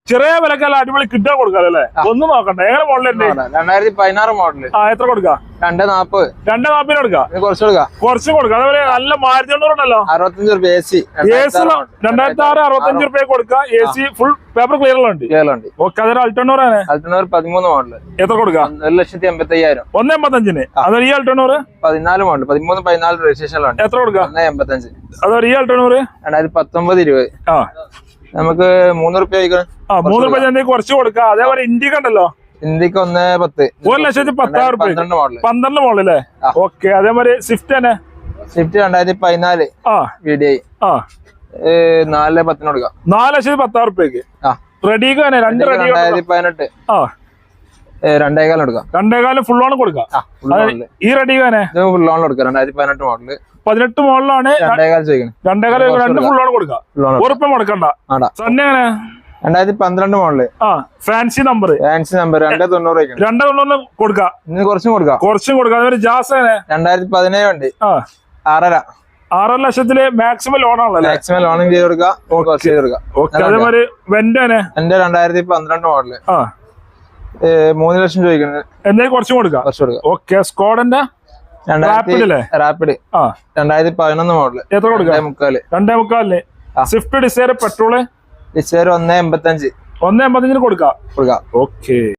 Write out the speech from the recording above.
ചെറിയ വിലക്കല്ല അടിപൊളി കിട്ടാൻ കൊടുക്കാം അല്ലേ? ഒന്നും നോക്കണ്ട. എങ്ങനെ മോഡലുണ്ട്? 2016 മോഡല്. എത്ര കൊടുക്കാം? 240. 240 കൊടുക്കാം. കുറച്ച് കൊടുക്കാം. അതേപോലെ നല്ല 1090 ഉണ്ടല്ലോ, 65 രൂപ AC. 2006 65 രൂപ കൊടുക്കാം. AC ഫുൾ പേപ്പർ ക്ലിയർ ഉണ്ട്. ഓക്കെ, അതൊരു അൾട്ടോണൂർ ആണ്. 13 മോഡല്. എത്ര കൊടുക്കാം? 1,85,000. 1,85,000. അതൊരു ഈ അൾട്ടോണൂർ 14 മോഡൽ 13-14 രജിസ്ട്രേഷൻ. എത്ര കൊടുക്കാം? 1,85. അതൊരു ഈ അൾട്ടോണൂർ 2019-20. നമുക്ക് 3 രൂപ 3 രൂപ കുറച്ച് കൊടുക്കാം. അതേപോലെ ഇന്ത്യക്ക് ഉണ്ടല്ലോ, ഇന്ത്യക്ക് 1,10. 1,10,000 മോഡല്. 12 മോഡലല്ലേ? ഓക്കെ. അതേമാതിരി സ്വിഫ്റ്റ് തന്നെ. സ്വിഫ്റ്റ് 2014 VDI 4,10 കൊടുക്കാം. 4,10,000 രൂപയ്ക്ക്. റെഡിക്ക് തന്നെ 2018 2,15 കൊടുക്കാം. 2,15 ഫുൾ ഓൺ കൊടുക്കാം. ഈ റെഡിക്ക് തന്നെ ഫുൾ ഓൺ കൊടുക്കാം. 2018 മോഡല് 18 മോഡലാണ്. 2,15 രണ്ട് ഫുൾ ഓൺ കൊടുക്കാം. ഉറപ്പ് മുടക്കണ്ട. തന്നെ 2012 മോഡല്. ഫാൻസി നമ്പർ 2,90 കൊടുക്കാം. കുറച്ചും കൊടുക്കാം. അതേപോലെ ജാസ് 2017 ഉണ്ട്. 6 ലക്ഷത്തില് മാക്സിമം ലോൺ ആണല്ലോ. മാക്സിമം ലോണിംഗ് ചെയ്ത് കൊടുക്കാം. അതേമാതിരി വെന്റെ 2012 മോഡല് 3 ലക്ഷം ചോദിക്കുന്നത്. എന്തായാലും കുറച്ചും കൊടുക്കാം. ഓക്കെ. സ്കോഡന്റെ റാപ്പിഡ് 2011 മോഡല്. എത്ര കൊടുക്കാം? 2,45. സ്വിഫ്റ്റ് ഡിസയർ പെട്രോള് 1,85 1,85 കൊടുക്കാം. ഓക്കെ.